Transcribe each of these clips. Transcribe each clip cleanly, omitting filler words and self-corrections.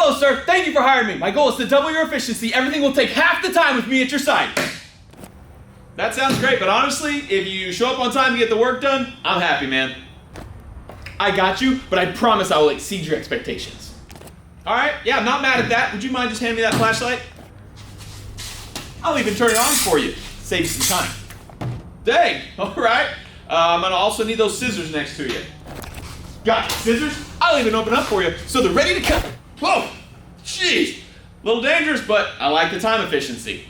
Hello, sir. Thank you for hiring me. My goal is to double your efficiency. Everything will take half the time with me at your side. That sounds great, but honestly, if you show up on time to get the work done, I'm happy, man. I got you, but I promise I will exceed your expectations. All right, yeah, I'm not mad at that. Would you mind just handing me that flashlight? I'll even turn it on for you. Save you some time. Dang, all right. I'm gonna also need those scissors next to you. Got it, scissors? I'll even open up for you so they're ready to cut. Whoa, jeez. A little dangerous, but I like the time efficiency.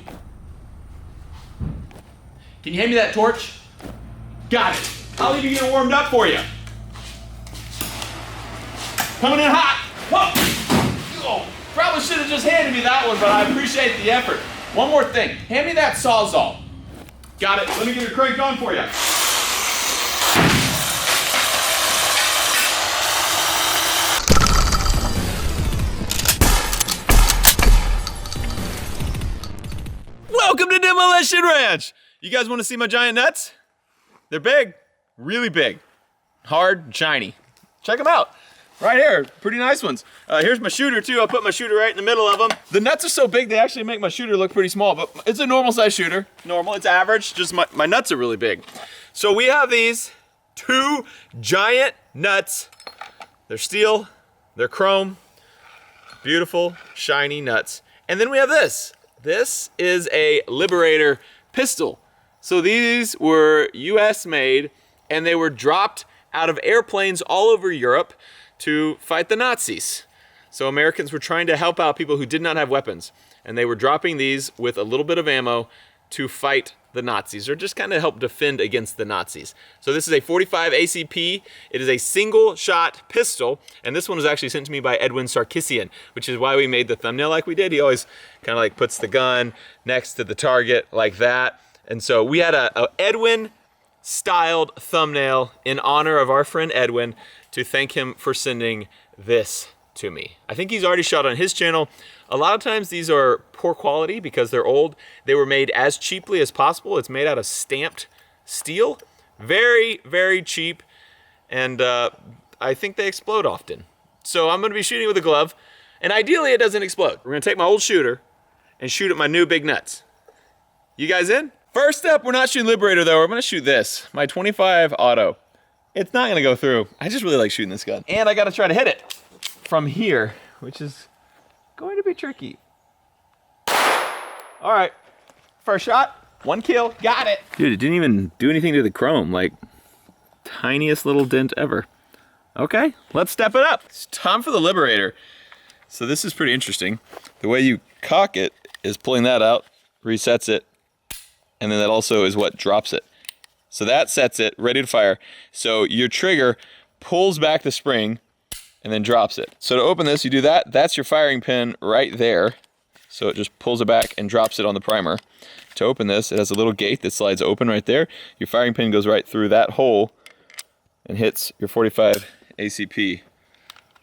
Can you hand me that torch? Got it. I'll even get it warmed up for you. Coming in hot. Whoa. Oh, probably should have just handed me that one, but I appreciate the effort. One more thing. Hand me that Sawzall. Got it. Let me get it cranked on for you. Welcome to Demolition Ranch. You guys want to see my giant nuts? They're big, really big, hard, and shiny. Check them out. Right here, pretty nice ones. Here's my shooter too. I'll put my shooter right in the middle of them. The nuts are so big they actually make my shooter look pretty small, but it's a normal size shooter. Normal, it's average, just my nuts are really big. So we have these 2 giant nuts. They're steel, they're chrome, beautiful, shiny nuts. And then we have this. This is a Liberator pistol. So these were US made and they were dropped out of airplanes all over Europe to fight the Nazis. So Americans were trying to help out people who did not have weapons, and they were dropping these with a little bit of ammo to fight the Nazis, or just kind of help defend against the Nazis. So this is a 45 ACP. It is a single shot pistol, and this one was actually sent to me by Edwin Sarkisian, which is why we made the thumbnail like we did. He always kind of like puts the gun next to the target like that. And so we had a Edwin styled thumbnail in honor of our friend Edwin, to thank him for sending this to me. I think he's already shot on his channel. A lot of times these are poor quality because they're old. They were made as cheaply as possible. It's made out of stamped steel. Very, very cheap. And I think they explode often. So I'm gonna be shooting with a glove, and ideally it doesn't explode. We're gonna take my old shooter and shoot at my new big nuts. You guys in? First up, we're not shooting Liberator though. We're gonna shoot this, my 25 auto. It's not gonna go through. I just really like shooting this gun. And I gotta try to hit it from here, which is going to be tricky. All right, first shot, 1 kill, got it. Dude, it didn't even do anything to the chrome, like tiniest little dent ever. Okay, let's step it up. It's time for the Liberator. So this is pretty interesting. The way you cock it is pulling that out, resets it, and then that also is what drops it. So that sets it, ready to fire. So your trigger pulls back the spring and then drops it. So to open this, you do that. That's your firing pin right there. So it just pulls it back and drops it on the primer. To open this, it has a little gate that slides open right there. Your firing pin goes right through that hole and hits your 45 ACP,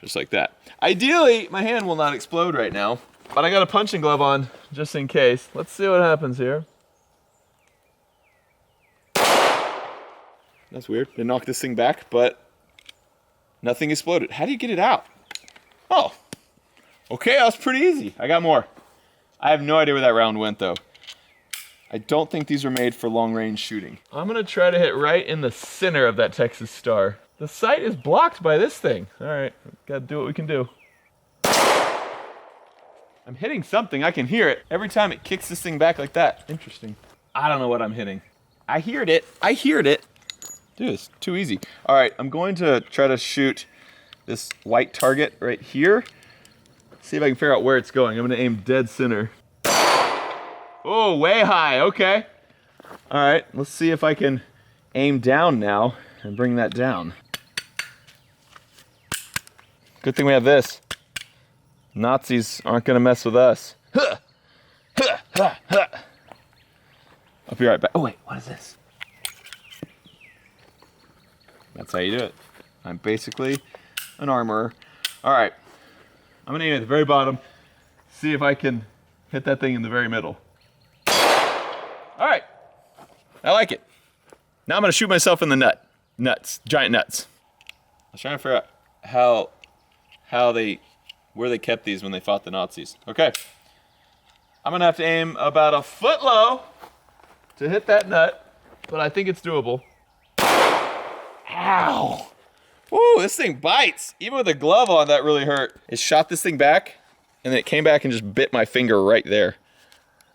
just like that. Ideally, my hand will not explode right now, but I got a punching glove on just in case. Let's see what happens here. That's weird. They knocked this thing back, but nothing exploded. How do you get it out? Oh, okay, that was pretty easy. I got more. I have no idea where that round went though. I don't think these were made for long range shooting. I'm gonna try to hit right in the center of that Texas star. The sight is blocked by this thing. All right, gotta do what we can do. I'm hitting something, I can hear it. Every time it kicks this thing back like that. Interesting. I don't know what I'm hitting. I heard it. Dude, it's too easy. All right, I'm going to try to shoot this white target right here. See if I can figure out where it's going. I'm gonna aim dead center. Oh, way high, okay. All right, let's see if I can aim down now and bring that down. Good thing we have this. Nazis aren't gonna mess with us. Huh. Huh. Huh. Huh. I'll be right back. Oh wait, what is this? That's how you do it. I'm basically an armorer. All right, I'm gonna aim at the very bottom, see if I can hit that thing in the very middle. All right, I like it. Now I'm gonna shoot myself in the nuts, giant nuts. I was trying to figure out how they where they kept these when they fought the Nazis. Okay. I'm gonna have to aim about a foot low to hit that nut, but I think it's doable. Ow! Woo, this thing bites. Even with a glove on, that really hurt. It shot this thing back, and then it came back and just bit my finger right there.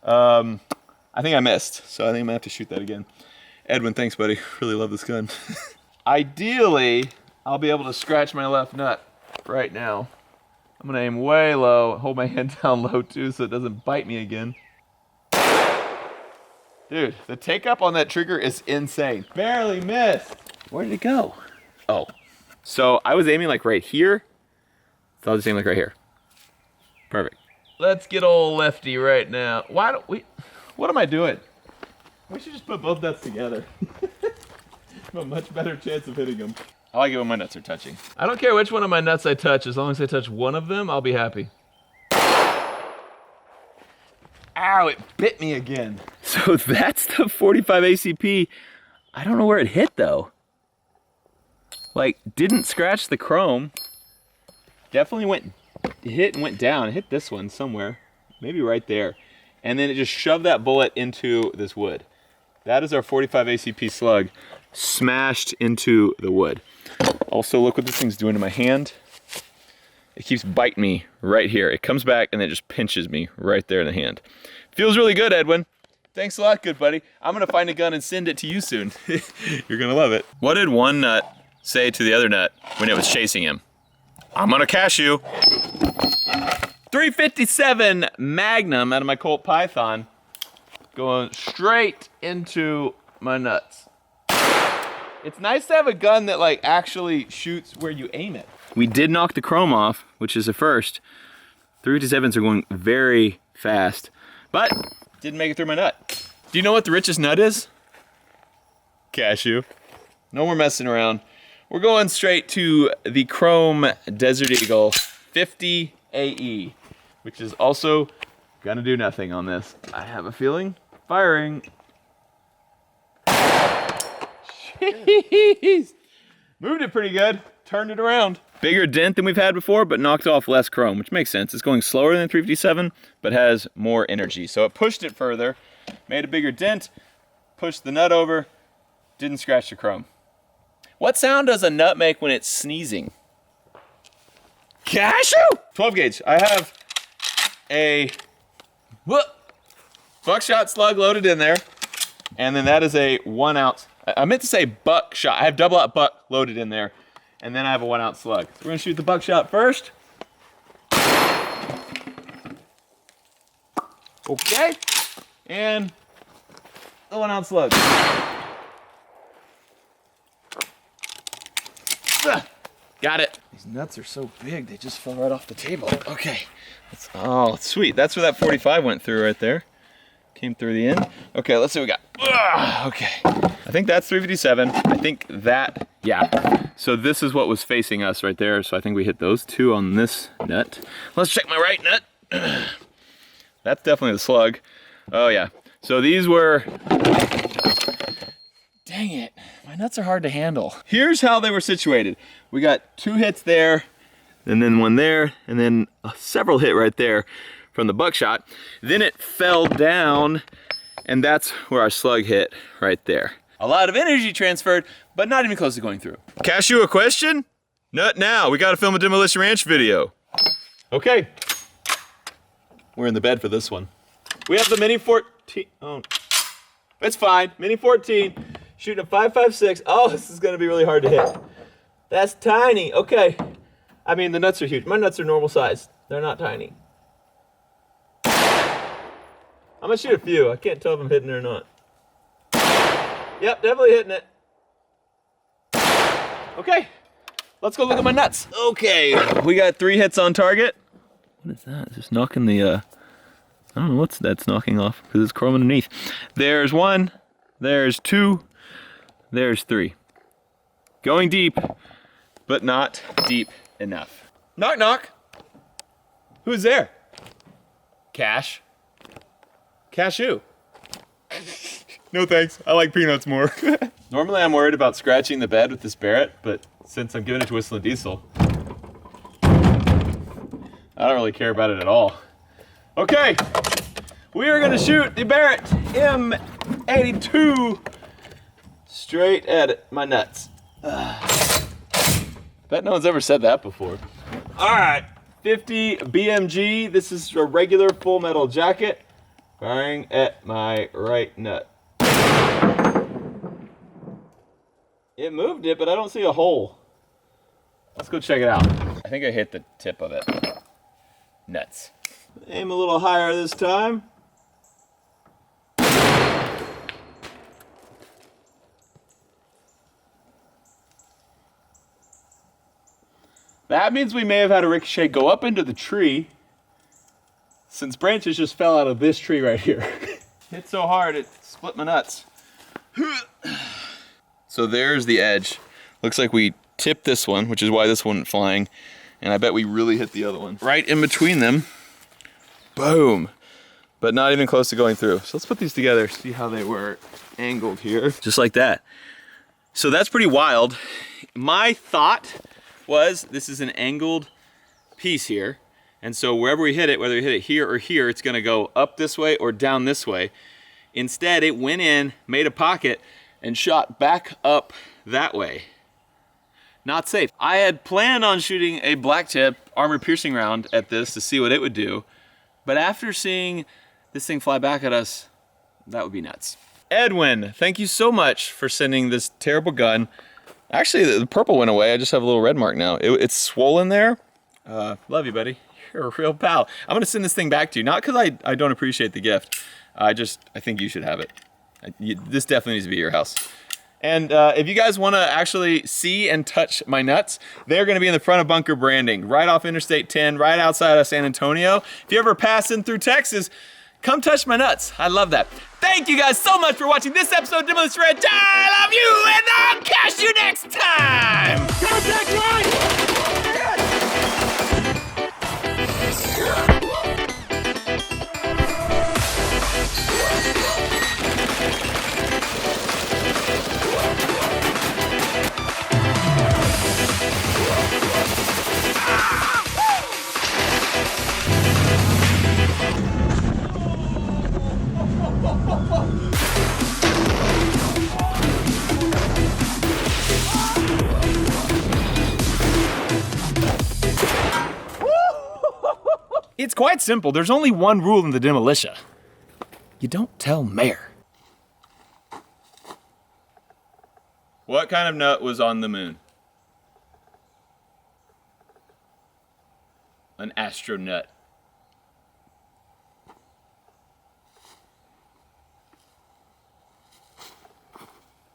I think I missed, so I think I'm gonna have to shoot that again. Edwin, thanks, buddy. Really love this gun. Ideally, I'll be able to scratch my left nut right now. I'm gonna aim way low, hold my hand down low too so it doesn't bite me again. Dude, the take up on that trigger is insane. Barely missed. Where did it go? Oh. So I was aiming like right here. So I'll just aim like right here. Perfect. Let's get old lefty right now. Why don't we, what am I doing? We should just put both nuts together. Have a much better chance of hitting them. I like it when my nuts are touching. I don't care which one of my nuts I touch, as long as I touch one of them, I'll be happy. Ow, it bit me again. So that's the 45 ACP. I don't know where it hit though. Like, didn't scratch the chrome. Definitely hit and went down. It hit this one somewhere, maybe right there. And then it just shoved that bullet into this wood. That is our 45 ACP slug smashed into the wood. Also, look what this thing's doing to my hand. It keeps biting me right here. It comes back and then it just pinches me right there in the hand. Feels really good, Edwin. Thanks a lot, good buddy. I'm gonna find a gun and send it to you soon. You're gonna love it. What did one nut say to the other nut when it was chasing him? I'm gonna cash you. 357 Magnum out of my Colt Python, going straight into my nuts. It's nice to have a gun that like actually shoots where you aim it. We did knock the chrome off, which is a first. 357s are going very fast, but didn't make it through my nut. Do you know what the richest nut is? Cashew. No more messing around. We're going straight to the Chrome Desert Eagle 50 AE, which is also gonna do nothing on this. I have a feeling. Firing. Jeez. Moved it pretty good. Turned it around. Bigger dent than we've had before, but knocked off less chrome, which makes sense. It's going slower than 357, but has more energy. So it pushed it further, made a bigger dent, pushed the nut over, didn't scratch the chrome. What sound does a nut make when it's sneezing? Cashew! 12 gauge. I have a buckshot slug loaded in there, and then that is a 1 ounce. I meant to say buckshot. I have double out buck loaded in there, and then I have a 1 ounce slug. So we're gonna shoot the buckshot first. Okay, and the 1 ounce slug. Got it. These nuts are so big, they just fell right off the table. Okay. Oh, sweet. That's where that 45 went through right there. Came through the end. Okay, let's see what we got. Okay. I think that's 357. I think that, yeah. So this is what was facing us right there. So I think we hit those two on this nut. Let's check my right nut. That's definitely the slug. Oh, yeah. So these were... Dang it, my nuts are hard to handle. Here's how they were situated. We got 2 hits there, and then 1 there, and then several hit right there from the buckshot. Then it fell down, and that's where our slug hit right there. A lot of energy transferred, but not even close to going through. Cashew, a question? Nut now, we gotta film a Demolition Ranch video. Okay, we're in the bed for this one. We have the Mini 14, oh, it's fine, Mini 14. Shooting a 5.56. Oh, this is gonna be really hard to hit. That's tiny. Okay. I mean, the nuts are huge. My nuts are normal size. They're not tiny. I'm gonna shoot a few. I can't tell if I'm hitting it or not. Yep, definitely hitting it. Okay. Let's go look at my nuts. Okay. We got 3 hits on target. What is that? It's just knocking the, I don't know what's that's knocking off because it's chrome underneath. There's 1. There's 2. There's 3. Going deep, but not deep enough. Knock, knock. Who's there? Cash. Cashew. No thanks, I like peanuts more. Normally I'm worried about scratching the bed with this Barrett, but since I'm giving it to Whistling Diesel, don't really care about it at all. Okay, we are gonna shoot the Barrett M82 straight at my nuts. Bet no one's ever said that before. All right, 50 BMG. This is a regular full metal jacket, firing at my right nut. It moved it, but I don't see a hole. Let's go check it out. I think I hit the tip of it. Nuts. Aim a little higher this time. That means we may have had a ricochet go up into the tree, since branches just fell out of this tree right here. Hit so hard it split my nuts. So there's the edge. Looks like we tipped this one, which is why this one went flying, and I bet we really hit the other one. Right in between them, boom. But not even close to going through. So let's put these together, see how they were angled here. Just like that. So that's pretty wild. My thought was this is an angled piece here, and so wherever we hit it, whether we hit it here or here, it's gonna go up this way or down this way. Instead, it went in, made a pocket, and shot back up that way. Not safe. I had planned on shooting a black tip armor piercing round at this to see what it would do, but after seeing this thing fly back at us, that would be nuts. Edwin, thank you so much for sending this terrible gun. Actually, the purple went away. I just have a little red mark now. It's swollen there. Love you, buddy. You're a real pal. I'm gonna send this thing back to you, not because I don't appreciate the gift. I think you should have it. This definitely needs to be your house. And if you guys want to actually see and touch my nuts, they're going to be in the front of bunker branding, right off Interstate 10, right outside of San Antonio. If you ever pass in through Texas, come touch my nuts. I love that. Thank you guys so much for watching this episode of DemolitionRanch. I love you, and I'll catch you next time. Contact line. It's quite simple. There's only one rule in the demolition. You don't tell Mayor. What kind of nut was on the moon? An astronut.